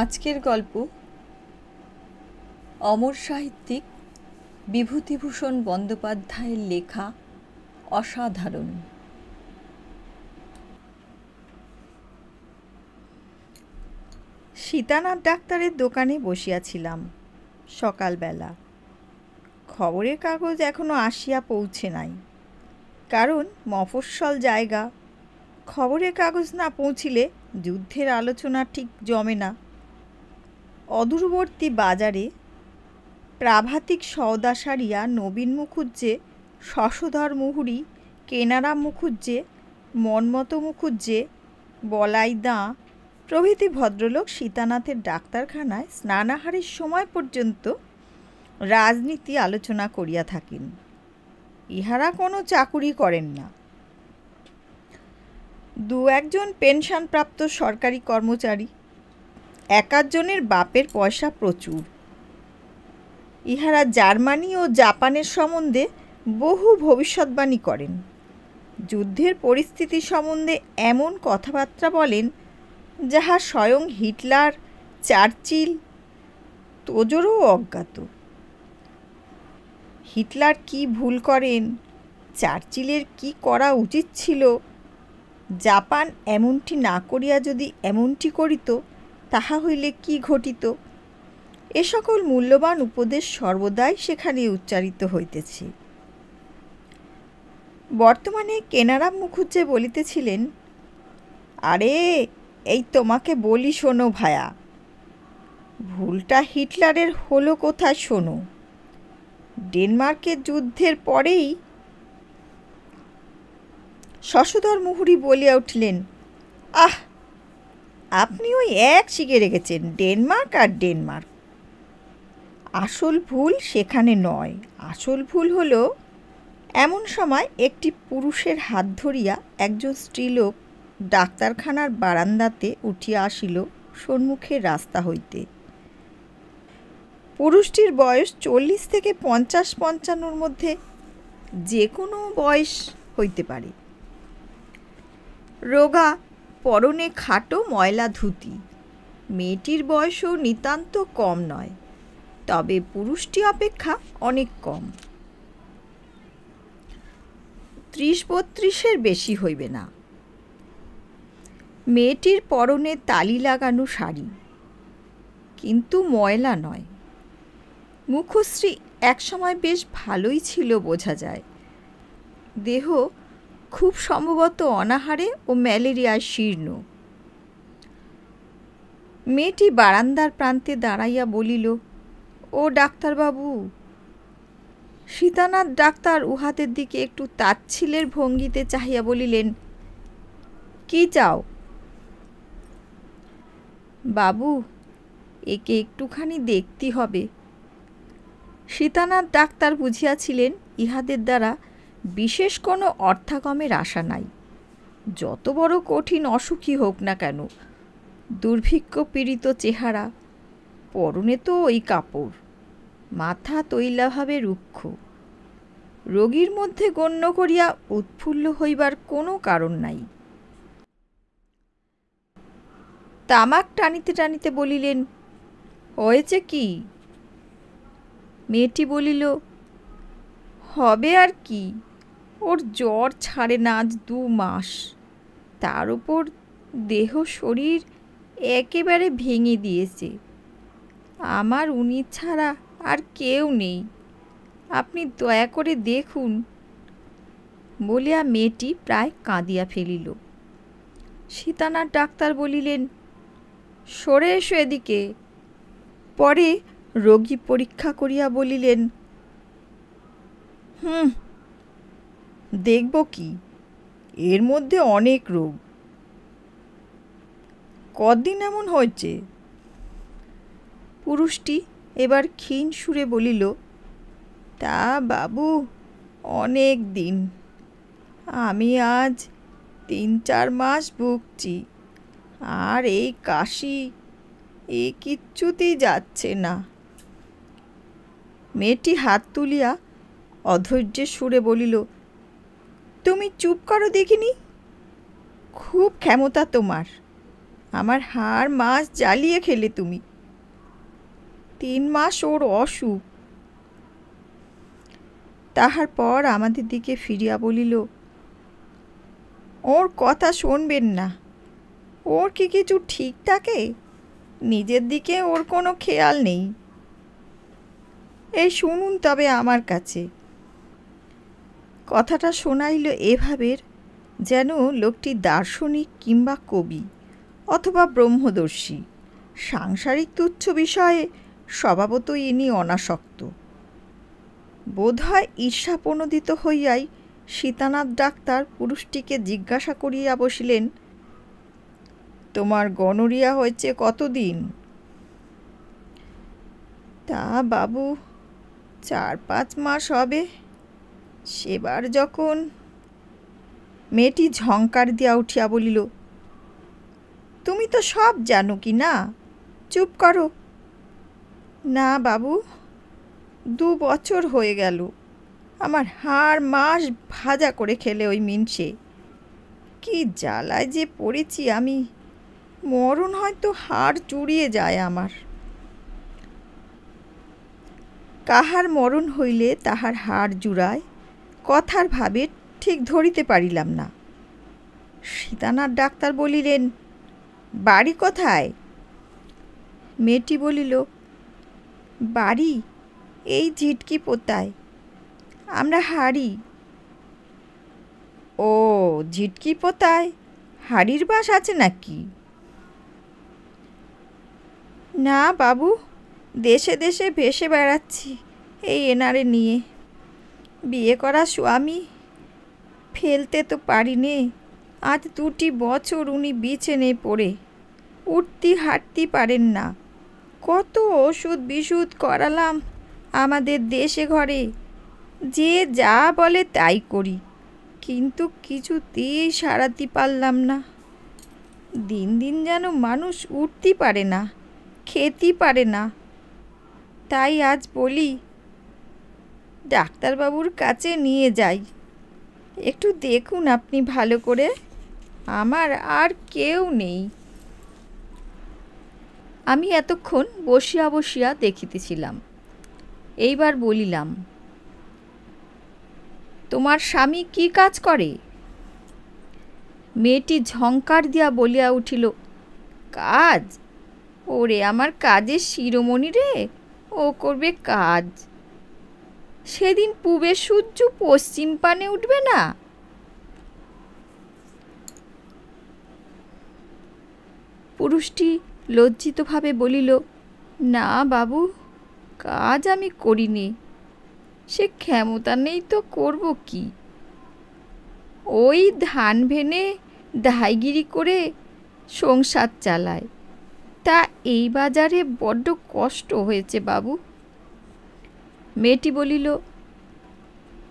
আজকের গল্প অমর সাহিত্যিক বিভূতিভূষণ বন্দ্যোপাধ্যায়ের লেখা অসাধারণ। সীতানাথ ডাক্তারের দোকানে বসিয়াছিলাম সকালবেলা। খবরের কাগজ এখনো আসিয়া পৌঁছে নাই, কারণ মফস্বল জায়গা। খবরের কাগজ না পৌঁছিলে যুদ্ধের আলোচনা ঠিক জমে না। অদূরবর্তী বাজারে প্রাভাতিক সওদা সারিয়া নবীন মুখুজ্জে, শশধর মুহুরী, কেনারাম মুখুজ্জে, মন্মথ মুখুজ্জে, বলাই দাঁ প্রভৃতি ভদ্রলোক সীতানাথের ডাক্তারখানায় স্নানাহারের সময় পর্যন্ত রাজনীতি আলোচনা করিয়া থাকেন। ইহারা কোনো চাকুরি করেন না। দু একজন পেনশনপ্রাপ্ত সরকারি কর্মচারী, এক আধজনের বাপের পয়সা প্রচুর। ইহারা জার্মানি ও জাপানের সম্বন্ধে বহু ভবিষ্যৎবাণী করেন। যুদ্ধের পরিস্থিতি সম্বন্ধে এমন কথাবার্তা বলেন যাহা স্বয়ং হিটলার, চার্চিল তোজোরও অজ্ঞাত। হিটলার কি ভুল করেন, চার্চিলের কি করা উচিত ছিল, জাপান এমনটি না করিয়া যদি এমনটি করিত তাহা হইলে কি ঘটিত, এ সকল মূল্যবান উপদেশ সর্বদাই সেখানে উচ্চারিত হইতেছে। বর্তমানে কেনারাম মুখুজ্জে বলিতেছিলেন, আরে এই তোমাকে বলি শোনো ভায়া, ভুলটা হিটলারের হলো কোথায় শোনো। ডেনমার্কের যুদ্ধের পরেই শশধর মুহুরী বলিয়া উঠলেন, আহ, আপনি ওই এক শিখে রেখেছেন, ডেনমার্ক আর ডেনমার্ক। আসল ভুল সেখানে নয়। আসল ভুল হলো এমন সময় একটি পুরুষের হাত ধরিয়া একজন স্ত্রীলোক ডাক্তারখানার বারান্দাতে উঠিয়া আসিল সম্মুখের রাস্তা হইতে। পুরুষটির বয়স 40 থেকে 50-55 মধ্যে, যে কোনো বয়স হইতে পারে। রোগা, পরনে খাটো ময়লা ধুতি। মেয়েটির বয়সও নিতান্ত কম নয়, তবে পুরুষটি অপেক্ষা অনেক কম। 30-32-এর বেশি হইবে না। মেয়েটির পরনে তালি লাগানো শাড়ি, কিন্তু ময়লা নয়। মুখশ্রী একসময় বেশ ভালোই ছিল বোঝা যায়। দেহ খুব সম্ভবত অনাহারে ও ম্যালেরিয়ায় শীর্ণ। মেয়েটি বারান্দার প্রান্তে দাঁড়াইয়া বলিল, ও ডাক্তারবাবু। সীতানাথ ডাক্তার উহাদের দিকে একটু তাচ্ছিলের ভঙ্গিতে চাহিয়া বলিলেন, কি চাও? বাবু, একে একটুখানি দেখতে হবে। সীতানাথ ডাক্তার বুঝিয়াছিলেন ইহাদের দ্বারা বিশেষ কোনো অর্থাগমের আশা নাই। যত বড় কঠিন অসুখী হোক না কেন, দুর্ভিক্ষ পীড়িত চেহারা, পরনে তো ওই কাপড়, মাথা তৈলাভাবে রুক্ষ, রোগীর মধ্যে গণ্য করিয়া উৎফুল্ল হইবার কোনো কারণ নাই। তামাক টানিতে টানিতে বলিলেন, হয়েছে কি? মেয়েটি বলিল, হবে আর কি, ওর জ্বর ছাড়ে না আজ 2 মাস। তার উপর দেহ শরীর একেবারে ভেঙে দিয়েছে। আমার উনি ছাড়া আর কেউ নেই, আপনি দয়া করে দেখুন, বলিয়া মেয়েটি প্রায় কাঁদিয়া ফেলিল। সীতানাথ ডাক্তার বলিলেন, সরে এসো এদিকে। পরে রোগী পরীক্ষা করিয়া বলিলেন, দেখব কি, এর মধ্যে অনেক রোগ। কদিন এমন হয়েছে? পুরুষটি এবার ক্ষীণ সুরে বলিল, তা বাবু, অনেক দিন। আমি আজ 3-4 মাস ভুগছি, আর এই কাশি, এ কিচ্ছুতেই যাচ্ছে না। মেয়েটি হাত তুলিয়া অধৈর্যের সুরে বলিল, তুমি চুপ করো দেখিনি, খুব ক্ষমতা তোমার। আমার হাড় মাস জ্বালিয়ে খেলে তুমি। 3 মাস ওর অসুখ। তাহার পর আমাদের দিকে ফিরিয়া বলিল, ওর কথা শুনবেন না। ওর কি কিছু ঠিক থাকে? নিজের দিকে ওর কোনো খেয়াল নেই। এই শুনুন তবে আমার কাছে। কথাটা শোনাইল এভাবের যেন লোকটি দার্শনিক কিংবা কবি অথবা ব্রহ্মদর্শী। সাংসারিক তুচ্ছ বিষয়ে স্বভাবতই ইনি অনাসক্ত। বোধহয় ঈর্ষাপ্রণোদিত হইয়াই সীতানাথ ডাক্তার পুরুষটিকে জিজ্ঞাসা করিয়া বসিলেন, তোমার গনোরিয়া হয়েছে কতদিন? তা বাবু 4-5 মাস হবে। সেবার যখন। মেয়েটি ঝংকার দিয়া উঠিয়া বলিল, তুমি তো সব জানো কি না? চুপ করো। না বাবু, 2 বছর হয়ে গেল। আমার হাড় মাস ভাজা করে খেলে ওই মিনসে। কি জ্বালায় যে পড়েছি আমি, মরণ হয়তো হাড় চুড়িয়ে যায় আমার। কাহার মরণ হইলে তাহার হাড় জুড়ায়, কথার ভাবে ঠিক ধরিতে পারিলাম না। সীতানাথ ডাক্তার বলিলেন, বাড়ি কোথায়? মেয়েটি বলিল, বাড়ি এই ঝিটকি পোতায়। আমরা হাড়ি। ও, ঝিটকি পোতায় হাড়ির বাস আছে নাকি? না বাবু, দেশে দেশে ভেসে বেড়াচ্ছি এই এনারে নিয়ে। বিয়ে করা স্বামী ফেলতে তো পারি নে। আজ 2টি বছর উনি বিছানে পড়ে উঠতি হাঁটতে পারেন না। কত ওষুধ বিশুধ করালাম আমাদের দেশে ঘরে, যে যা বলে তাই করি, কিন্তু কিছুতেই সারাতে পারলাম না। দিন দিন যেন মানুষ উঠতে পারে না, খেতে পারে না। তাই আজ বলি ডাক্তারবাবুর কাছে নিয়ে যাই, একটু দেখুন আপনি ভালো করে। আমার আর কেউ নেই। আমি এতক্ষণ বসিয়া বসিয়া দেখিতেছিলাম। এইবার বলিলাম, তোমার স্বামী কি কাজ করে? মেয়েটি ঝংকার দিয়া বলিয়া উঠিল, কাজ? ওরে আমার কাজের শিরোমণি রে, ও করবে কাজ। সেদিন পূবের সূর্য পশ্চিম পানে উঠবে না? পুরুষটি লজ্জিতভাবে বলিল, না বাবু, কাজ আমি করিনি। সে ক্ষমতা নেই তো করব কি? ওই ধান ভেনে দাইগিরি করে সংসার চালায়। তা এই বাজারে বড্ড কষ্ট হয়েছে বাবু। মেয়েটি বলিল,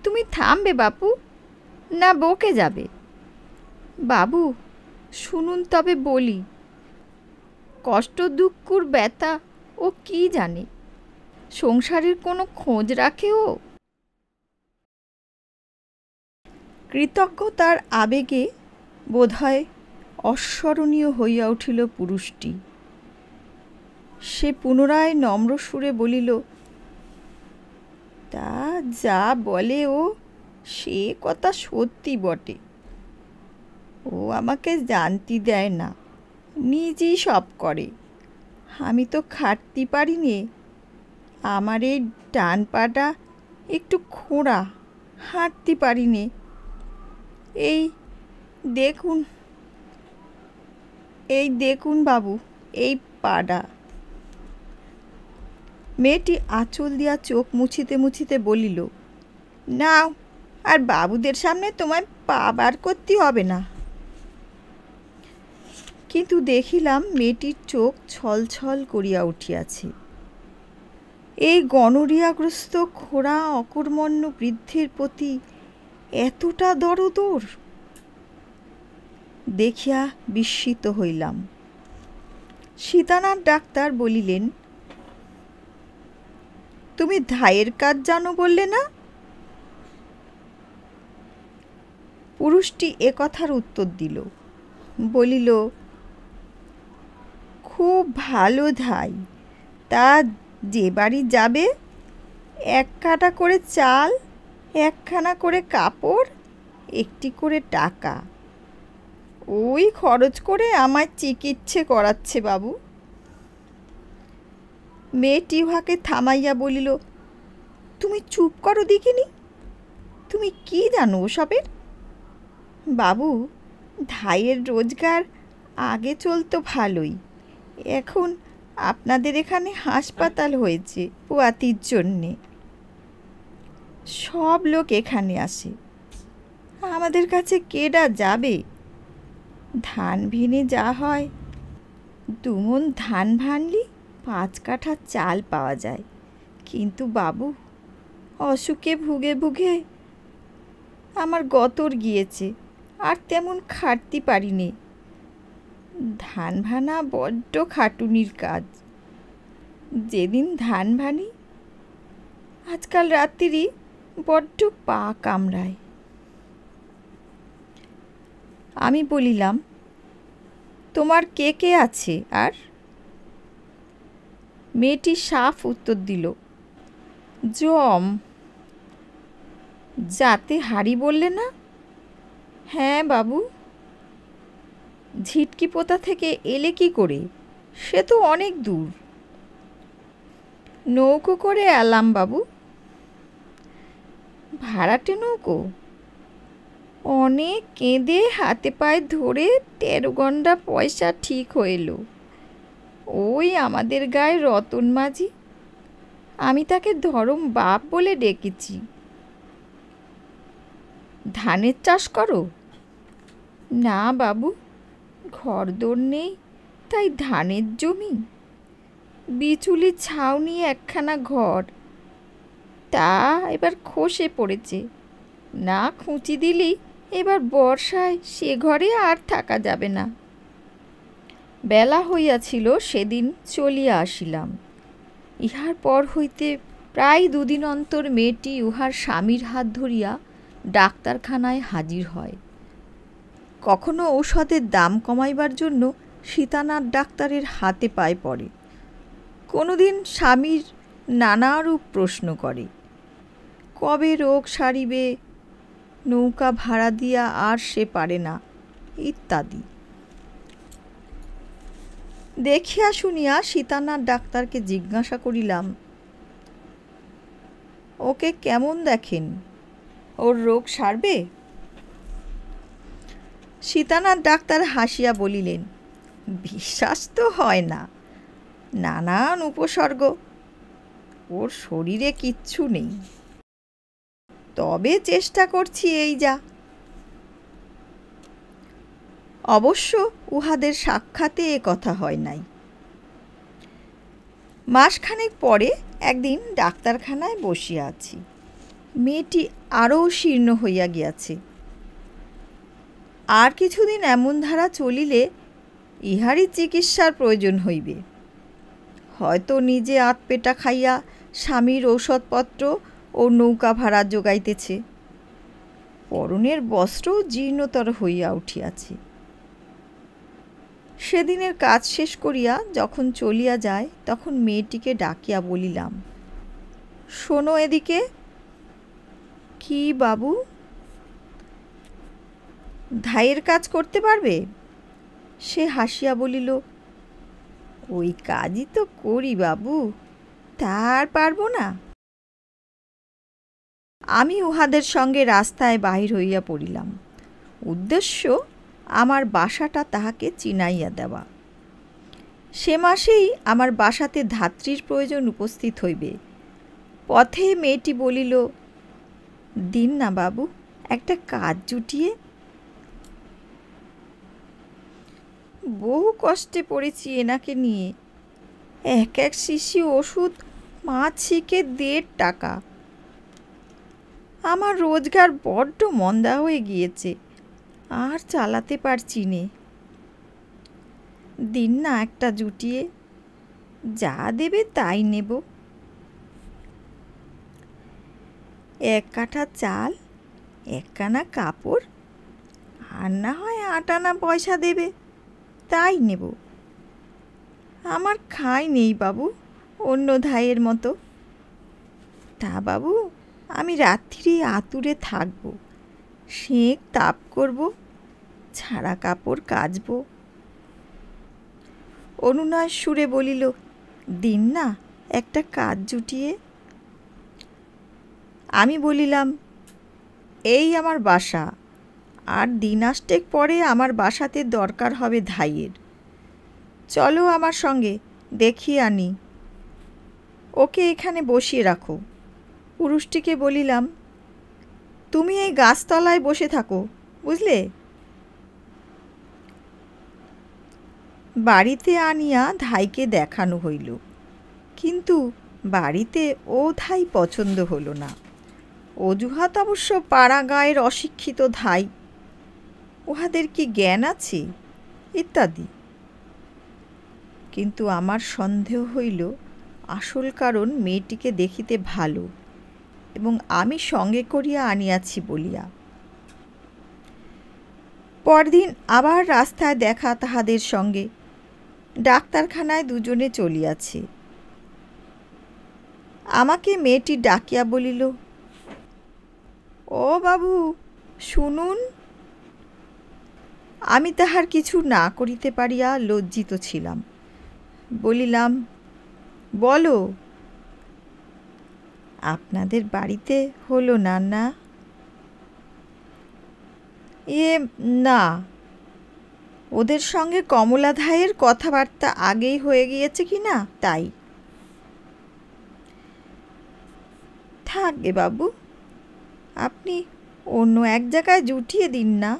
তুমি থামবে বাপু, না বকে যাবে? বাবু শুনুন তবে বলি। কষ্ট দুঃখর ব্যথা ও কি জানে? সংসারের কোনো খোঁজ রাখে ও? কৃতজ্ঞতার আবেগে বোধহয় অস্মরণীয় হইয়া উঠিল পুরুষটি। সে পুনরায় নম্র সুরে বলিল, তা যা বলে ও, সে কথা সত্যি বটে। ও আমাকে জানতে দেয় না, নিজেই সব করে। আমি তো খাটতে পারি নে। আমার এই ডান পাটা একটু খোঁড়া, হাঁটতে পারি নে। এই দেখুন বাবু, এই পাটা। মেয়েটি আঁচল দিয়া চোখ মুছিতে মুছিতে বলিল, নাও, আর বাবুদের সামনে তোমায় পা বার করতে হবে না। কিন্তু দেখিলাম মেয়েটির চোখ ছলছল করিয়া উঠিয়াছে। এই গনোরিয়াগ্রস্ত খোড়া অকর্মণ্য বৃদ্ধের প্রতি এতটা দরদ ওর! দেখিয়া বিস্মিত হইলাম। সীতানাথ ডাক্তার বলিলেন, তুমি ধায়ের কাজ জানো বললে না? পুরুষটি এ কথার উত্তর দিল, বলিল, খুব ভালো ধাই। তা যে বাড়ি যাবে, 1 কাঠা করে চাল, 1খানা করে কাপড়, 1টি করে টাকা, ওই খরচ করে আমায় চিকিৎসে করাচ্ছে বাবু। মেয়েটি উহাকে থামাইয়া বলিল, তুমি চুপ করো দেখিনি, তুমি কি জানো ওসবের? বাবু, ধাইয়ের রোজগার আগে চলতো ভালোই, এখন আপনাদের এখানে হাসপাতাল হয়েছে পোয়াতির জন্যে। সব লোক এখানে আসে, আমাদের কাছে কেডা যাবে? ধান ভিনে যা হয়, 2 মণ ধান ভানলি 5 কাঠা চাল পাওয়া যায়। কিন্তু বাবু, অসুখে ভুগে ভুগে আমার গতর গিয়েছে, আর তেমন খাটতে পারিনি। ধান ভানা বড্ড খাটুনির কাজ। যেদিন ধান ভানি, আজকাল রাত্রি বড্ড পা কামড়ায়। আমি বলিলাম, তোমার কে কে আছে? আর মেয়েটি সাফ উত্তর দিল, জম। যাতে হাড়ি বললে না? হ্যাঁ বাবু। ঝিটকি পোতা থেকে এলে কি করে? সে তো অনেক দূর। নৌকো করে এলাম বাবু। ভাড়াটে নৌকো? অনেক কেঁদে হাতে পায়ে ধরে 13 গন্ডা পয়সা ঠিক হইল। ওই আমাদের গায়ে রতন মাঝি, আমি তাকে ধরম বাপ বলে ডেকেছি। ধানের চাষ করো? না বাবু, ঘরদোর নেই, তাই ধানের জমি, বিচুলি ছাউনি 1খানা ঘর, তা এবার খসে পড়েছে। না খুঁচি দিলি এবার বর্ষায় সে ঘরে আর থাকা যাবে না। বেলা হইয়াছিল, সেদিন চলিয়া আসিলাম। ইহার পর হইতে প্রায় 2 দিন অন্তর মেয়েটি উহার স্বামীর হাত ধরিয়া ডাক্তারখানায় হাজির হয়। কখনো ঔষধের দাম কমাইবার জন্য সীতানাথ ডাক্তারের হাতে পায়ে পড়ে, কোনোদিন স্বামীর নানারূপ প্রশ্ন করে, কবে রোগ সারিবে, নৌকা ভাড়া দিয়া আর সে পারে না, ইত্যাদি। দেখিয়া শুনিয়া সীতানাথ ডাক্তারকে জিজ্ঞাসা করিলাম, ওকে কেমন দেখেন? ওর রোগ সারবে? সীতানাথ ডাক্তার হাসিয়া বলিলেন, বিশ্বাস তো হয় না, নানান উপসর্গ, ওর শরীরে কিচ্ছু নেই, তবে চেষ্টা করছি এই যা। অবশ্য উহাদের সাক্ষাতে এ কথা হয় নাই। মাসখানেক পরে একদিন ডাক্তারখানায় বসিয়া আছি। মেয়েটি আরও শীর্ণ হইয়া গিয়াছে। আর কিছুদিন এমন ধারা চলিলে ইহারই চিকিৎসার প্রয়োজন হইবে। হয়তো নিজে আতপেটা খাইয়া স্বামীর ঔষধপত্র ও নৌকা ভাড়া যোগাইতেছে। পরনের বস্ত্রও জীর্ণতর হইয়া উঠিয়াছে। সেদিনের কাজ শেষ করিয়া যখন চলিয়া যায়, তখন মেয়েটিকে ডাকিয়া বলিলাম, শোনো এদিকে। কি বাবু? ধাইয়ের কাজ করতে পারবে? সে হাসিয়া বলিল, ওই কাজই তো করি বাবু, তার পারবো না। আমি উহাদের সঙ্গে রাস্তায় বাহির হইয়া পড়িলাম। উদ্দেশ্য আমার বাসাটা তাহাকে চিনাইয়া দেওয়া। সে মাসেই আমার বাসাতে ধাত্রীর প্রয়োজন উপস্থিত হইবে। পথে মেয়েটি বলিল, দিন না বাবু, একটা কাজ জুটিয়ে। বহু কষ্টে পড়েছি এনাকে নিয়ে। 1 শিশি ওষুধ 5 শিকে 1.5 টাকা। আমার রোজগার বড্ড মন্দা হয়ে গিয়েছে, আর চালাতে পারছি নে। দিন না একটা জুটিয়ে, যা দেবে তাই নেব। 1 কাঠা চাল, 1 কানা কাপড়, আর না হয় 8 আনা পয়সা দেবে, তাই নেব। আমার খাই নেই বাবু, অন্য ধাইয়ের মতো। তা বাবু, আমি রাত্রি আতুরে থাকবো, সেঁক তাপ করব, ছাড়া কাপড় কাচব। অনুনয় সুরে বলিল, দিন না একটা কাজ জুটিয়ে। আমি বলিলাম, এই আমার বাসা, আর দিন আষ্টেক পরে আমার বাসাতে দরকার হবে ধাইয়ের। চলো আমার সঙ্গে, দেখিয়ে আনি। ওকে এখানে বসিয়ে রাখো। পুরুষটিকে বলিলাম, তুমি এই গাছতলায় বসে থাকো, বুঝলে? বাড়িতে আনিয়া ধাইকে দেখানো হইল, কিন্তু বাড়িতে ও ধাই পছন্দ হলো না। অজুহাত অবশ্য পাড়া গাঁয়ের অশিক্ষিত ধাই, উহাদের কি জ্ঞান আছে ইত্যাদি। কিন্তু আমার সন্দেহ হইল আসল কারণ মেয়েটিকে দেখিতে ভালো এবং আমি সঙ্গে করিয়া আনিয়াছি বলিয়া। পরদিন আবার রাস্তায় দেখা তাহাদের সঙ্গে। ডাক্তারখানায় দুজনে চলিয়াছে। আমাকে মেয়েটি ডাকিয়া বলিল, ও বাবু, শুনুন। আমি তাহার কিছু না করিতে পারিয়া লজ্জিত ছিলাম। বলিলাম, বলো। আপনাদের বাড়িতে হলো না? না না, ওদের সঙ্গে কমলা ধাইয়ের কথাবার্তা আগেই হয়ে গিয়েছে কি না, তাই। থাকবে বাবু, আপনি অন্য এক জায়গায় জুটিয়ে দিন না।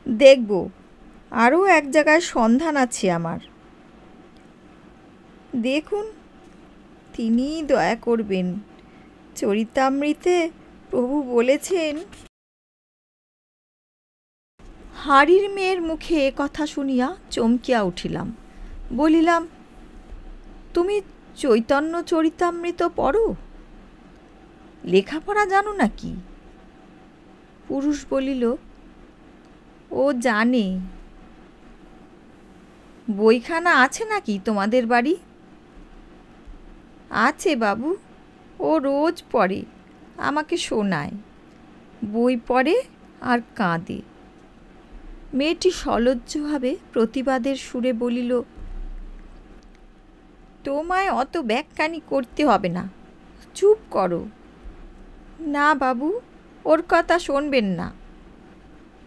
দেখব, আরও এক জায়গায় সন্ধান আছে আমার। দেখুন, তিনিই দয়া করবেন। চরিতামৃতে প্রভু বলেছেন। হাড়ির মেয়ের মুখে কথা শুনিয়া চমকিয়া উঠিলাম। বলিলাম, তুমি চৈতন্য চরিতামৃত পড়ো? লেখাপড়া জানো নাকি? পুরুষ বলিল, ও জানে। বইখানা আছে নাকি তোমাদের বাড়ি? আছে বাবু, ও রোজ পড়ে, আমাকে শোনায়। বই পড়ে আর কাঁদে। মেয়েটি সলজ্জভাবে প্রতিবাদের সুরে বলিল, তোমায় অত ব্যাখ্যানি করতে হবে না, চুপ করো। না বাবু, ওর কথা শুনবেন না।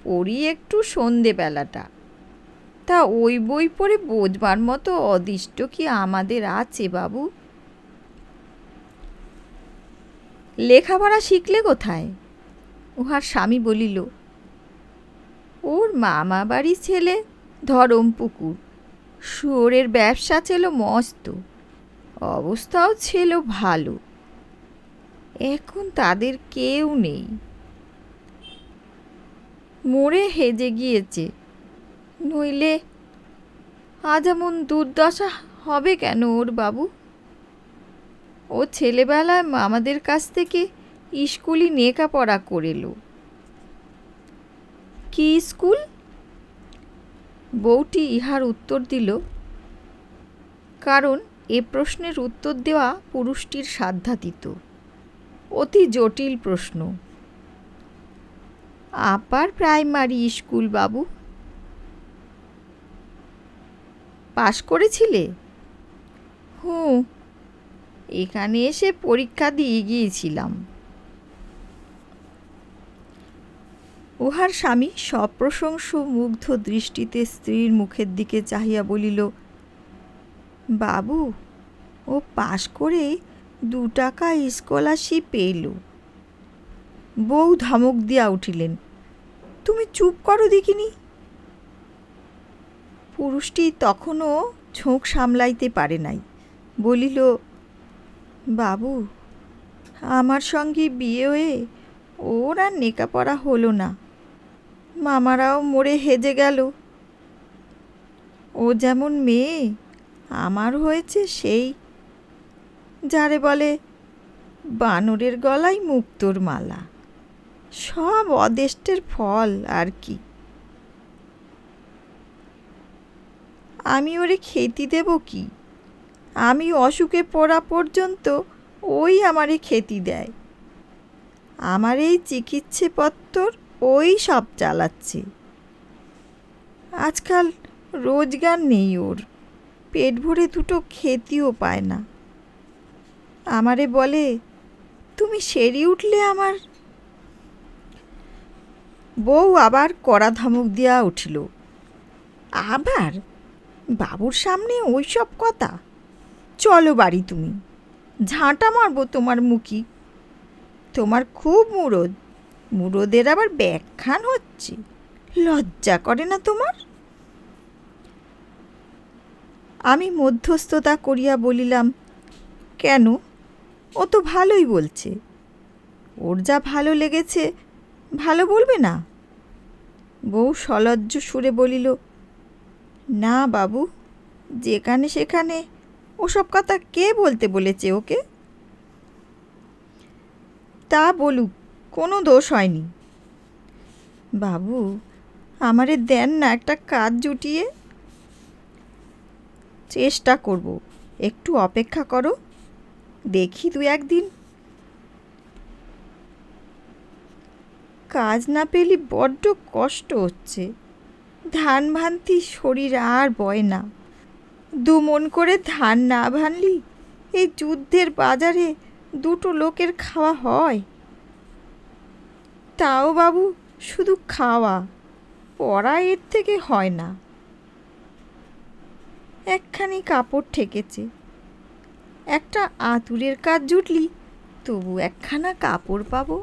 পড়ি একটু সন্ধেবেলাটা, তা ওই বই পড়ে বোঝবার মতো অদিষ্ট কি আমাদের আছে বাবু? লেখাপড়া শিখলে কোথায়? উহার স্বামী বলিল, ওর মামা বাড়ি ছেলে ধরমপুকুর, শুয়োরের ব্যবসা ছিল মস্ত, অবস্থাও ছিল ভালো। এখন তাদের কেউ নেই, মরে হেজে গিয়েছে। নইলে আজ এমন দুর্দশা হবে কেন ওর বাবু? ও ছেলেবেলায় আমাদের কাছ থেকে স্কুলই লেখাপড়া করেল। কি স্কুল? বউটি ইহার উত্তর দিল, কারণ এ প্রশ্নের উত্তর দেওয়া পুরুষটির সাধ্যাতীত, অতি জটিল প্রশ্ন। আপার প্রাইমারি স্কুল বাবু। পাশ করেছিলে? হুঁ, এখানে এসে পরীক্ষা দিয়ে গিয়েছিলাম। উহার স্বামী সপ্রশংস মুগ্ধ দৃষ্টিতে স্ত্রীর মুখের দিকে চাহিয়া বলিল, বাবু, ও পাশ করে 2 টাকা স্কলারশিপ পেল। বউ ধমক দিয়া উঠিলেন, তুমি চুপ করো দেখিনি। পুরুষটি তখনও ঝোঁক সামলাইতে পারে নাই। বলিল, বাবু, আমার সঙ্গে বিয়ে হয়ে ওর আর লেখাপড়া হলো না। মামারাও মরে হেজে গেল। ও যেমন মেয়ে আমার হয়েছে সেই, যারে বলে বানরের গলায় মুক্তোর মালা। সব অদেষ্টের ফল আর কি। আমি ওরে খেতে দেব কি? আমি অসুখে পড়া পর্যন্ত ওই আমারে খেতে দেয়। আমার এই চিকিৎসেপত্তর ওই সব চালাচ্ছে। আজকাল রোজগার নেই ওর, পেট ভরে দুটো খেতেও পায় না। আমারে বলে, তুমি সেরে উঠলে আমার। বউ আবার কড়া ধমক দিয়া উঠিল। আবার বাবুর সামনে ওই সব কথা? চলো বাড়ি, তুমি ঝাঁটা মারবো তোমার মুখি। তোমার খুব মুরদ, মুরদের আবার ব্যাখ্যান হচ্ছে, লজ্জা করে না তোমার? আমি মধ্যস্থতা করিয়া বলিলাম, কেন, ও তো ভালোই বলছে। ওর যা ভালো লেগেছে ভালো বলবে না? বউ সলজ্জ সুরে বলিল, না বাবু, যেখানে সেখানে ওসব কথা কে বলতে বলেছে ওকে? তা বলুক, কোনো দোষ হয়নি। বাবু, আমারে দেন না একটা কাজ জুটিয়ে। চেষ্টা করব, একটু অপেক্ষা করো, দেখি দু একদিন। কাজ না পেলে বড্ড কষ্ট হচ্ছে। ধান ভানতি শরীর আর বয় না। 2 মণ করে ধান না ভানলি এই যুদ্ধের বাজারে 2টো লোকের খাওয়া হয়? তাও বাবু শুধু খাওয়া, পড়া এর থেকে হয় না। একখানি কাপড় ঠেকেছে, একটা আঁতুড়ের কাজ জুটলি তবু একখানা কাপড় পাবো।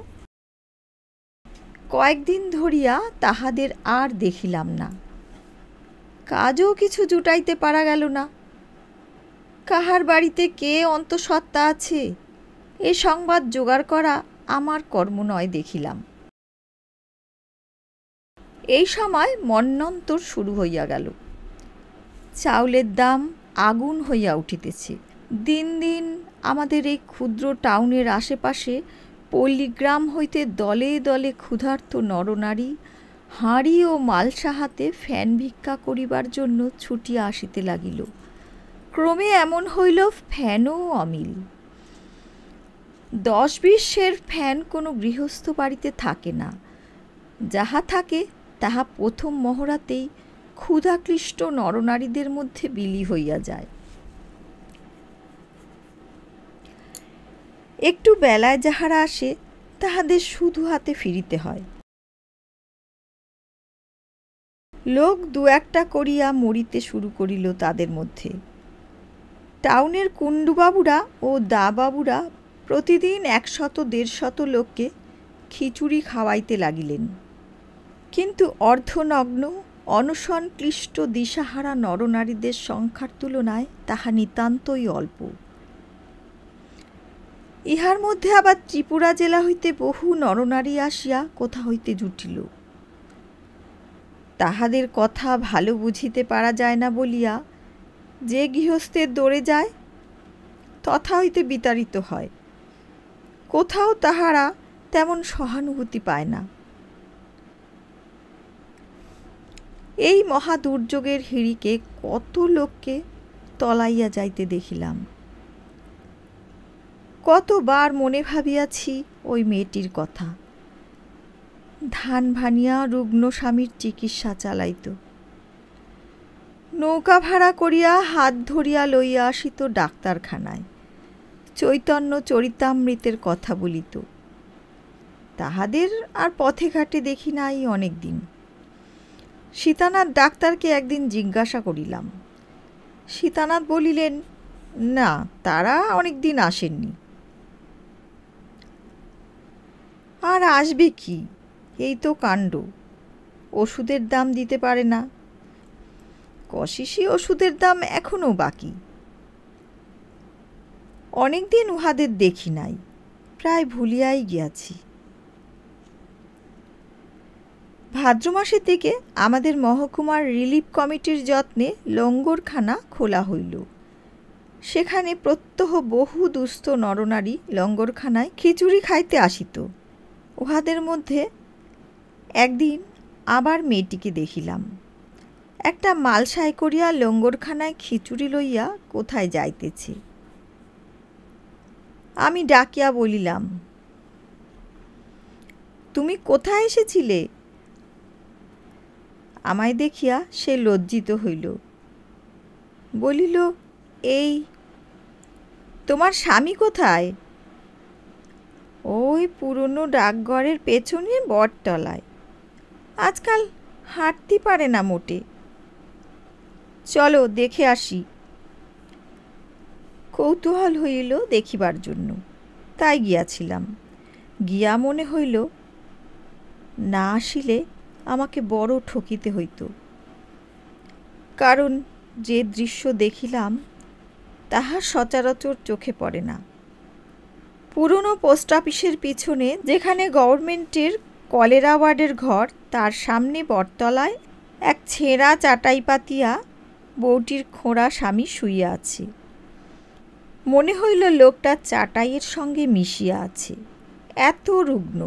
কয়েকদিন ধরিয়া তাহাদের আর দেখিলাম না। কাজও কিছু জুটাইতে পারা গেল না। কাহার বাড়িতে কে অন্তঃসত্ত্বা আছে এ সংবাদ জোগাড় করা আমার কর্ম নয় দেখিলাম। এই সময় মন্বন্তর শুরু হইয়া গেল। চাউলের দাম আগুন হইয়া উঠিতেছে। দিন দিন আমাদের এই ক্ষুদ্র টাউনের আশেপাশে পল্লীগ্রাম হইতে দলে দলে ক্ষুধার্ত নরনারী হাঁড়ি ও মালসা হাতে ফ্যান ভিক্ষা করিবার জন্য ছুটিয়া আসিতে লাগিল। ক্রমে এমন হইল ফ্যানও অমিল। 10-20 সের ফ্যান কোনো গৃহস্থ বাড়িতে থাকে না। যাহা থাকে তাহা প্রথম মহড়াতেই ক্ষুধাক্লিষ্ট নরনারীদের মধ্যে বিলি হইয়া যায়। একটু বেলায় যাহারা আসে তাহাদের শুধু হাতে ফিরিতে হয়। লোক 2-1টা করিয়া মরিতে শুরু করিল তাদের মধ্যে। টাউনের কুণ্ডুবাবুরা ও দাবাবুরা প্রতিদিন 100-150 লোককে খিচুড়ি খাওয়াইতে লাগিলেন। কিন্তু অর্ধনগ্ন অনশন ক্লিষ্ট দিশাহারা নরনারীদের সংখ্যার তুলনায় তাহা নিতান্তই অল্প। ইহার মধ্যে আবার ত্রিপুরা জেলা হইতে বহু নরনারী আসিয়া কোথা হইতে জুটিল। তাহাদের কথা ভালো বুঝিতে পারা যায় না বলিয়া যে গৃহস্থের দৌড়ে যায় তথা হইতে বিতাড়িত হয়। কোথাও তাহারা তেমন সহানুভূতি পায় না। এই মহা দুর্যোগের হিড়িকে কত লোককে তলাইয়া যাইতে দেখিলাম। কতবার মনে ভাবিয়াছি ওই মেয়েটির কথা। ধান ভানিয়া রুগ্ন স্বামীর চিকিৎসা চালাইত, নৌকা ভাড়া করিয়া হাত ধরিয়া লইয়া আসিত ডাক্তারখানায়, চৈতন্য চরিতামৃতের কথা বলিত। তাহাদের আর পথে ঘাটে দেখি নাই অনেক দিন। সীতানাথ ডাক্তারকে একদিন জিজ্ঞাসা করিলাম। সীতানাথ বলিলেন, না, তারা অনেক দিন আসেননি। আর আসবে কি, এই তো কাণ্ড। ওষুধের দাম দিতে পারে না। কশিশি ওষুধের দাম এখনও বাকি। অনেক দিন উহাদের দেখি নাই, প্রায় ভুলিয়াই গিয়াছি। ভাদ্র মাসের দিকে আমাদের মহকুমার রিলিফ কমিটির যত্নে লঙ্গরখানা খোলা হইল। সেখানে প্রত্যহ বহু দুস্থ নরনারী লঙ্গরখানায় খিচুড়ি খাইতে আসিত। উহাদের মধ্যে একদিন আবার মেয়েটিকে দেখিলাম। একটা মালসায় করিয়া লঙ্গরখানায় খিচুড়ি লইয়া কোথায় যাইতেছে। আমি ডাকিয়া বলিলাম, তুমি কোথায় এসেছিলে? আমায় দেখিয়া সে লজ্জিত হইল, বলিল, এই। তোমার স্বামী কোথায়? ওই পুরনো ডাকঘরের পেছনে বটতলায়, আজকাল হাঁটতে পারে না মোটে। চলো দেখে আসি। কৌতূহল হইল দেখিবার জন্য, তাই গিয়াছিলাম। গিয়া মনে হইল না আসিলে আমাকে বড় ঠকিতে হইত, কারণ যে দৃশ্য দেখিলাম তাহা সচরাচর চোখে পড়ে না। পুরনো পোস্ট অফিসের পিছনে যেখানে গভর্নমেন্টের কলেরা ওয়ার্ডের ঘর, তার সামনে বটতলায় এক ছেঁড়া চাটাই পাতিয়া বউটির খোঁড়া স্বামী শুইয়া আছে। মনে হইল লোকটা চাটাইয়ের সঙ্গে মিশিয়া আছে, এত রুগ্ন।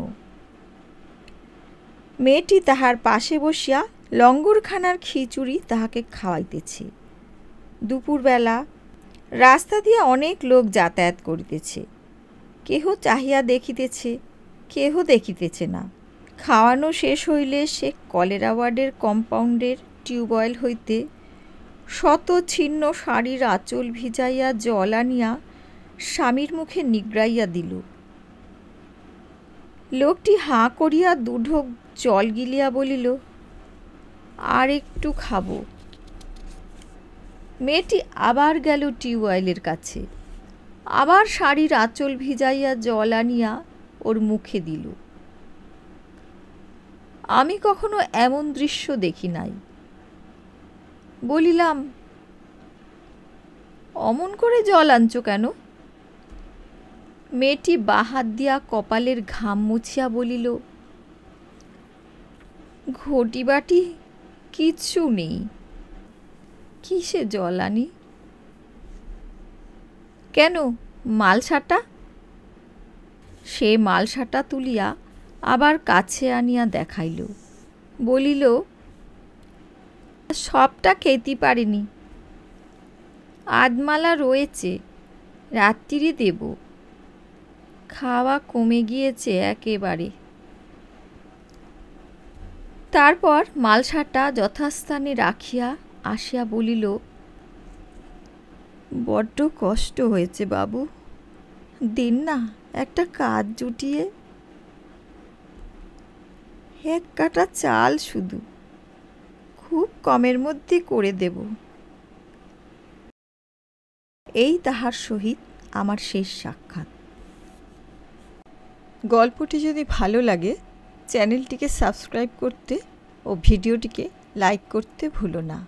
মেয়েটি তাহার পাশে বসিয়া লঙ্গরখানার খিচুড়ি তাহাকে খাওয়াইতেছে। দুপুরবেলা রাস্তা দিয়া অনেক লোক যাতায়াত করিতেছে, কেহ চাহিয়া দেখিতেছে, কেহ দেখিতেছে না। খাওয়ানো শেষ হইলে সে কলেরা ওয়ার্ডের কম্পাউন্ডের টিউবওয়েল হইতে শত ছিন্ন শাড়ির আঁচল ভিজাইয়া জল আনিয়া স্বামীর মুখে নিগড়াইয়া দিল। লোকটি হাঁ করিয়া দুঢোক জল গিলিয়া বলিল, আর একটু খাবো। মেয়েটি আবার গেল টিউবওয়েলের কাছে, আবার শাড়ির আঁচল ভিজাইয়া জল আনিয়া ওর মুখে দিল। আমি কখনো এমন দৃশ্য দেখি নাই। বলিলাম, অমন করে জল আনছো কেন? মেয়েটি বাহাত দিয়া কপালের ঘাম মুছিয়া বলিল, ঘটি বাটি কিচ্ছু নেই, কিসে জল আনি? কেন, মালসাটা? সে মালসাটা তুলিয়া আবার কাছে আনিয়া দেখাইল, বলিল, সবটা খেতে পারিনি, আধমালা রয়েছে, রাত্রিরে দেব। খাওয়া কমে গিয়েছে একেবারে। তারপর মালসাটা যথাস্থানে রাখিয়া আসিয়া বলিল, বড্ড কষ্ট হয়েছে বাবু, দিন না একটা কাজ জুটিয়ে। এক কাটা চাল শুধু, খুব কমের মধ্যে করে দেব। এই তাহার সহিত আমার শেষ সাক্ষাৎ। গল্পটি যদি ভালো লাগে চ্যানেলটিকে সাবস্ক্রাইব করতে ও ভিডিওটিকে লাইক করতে ভুলো না।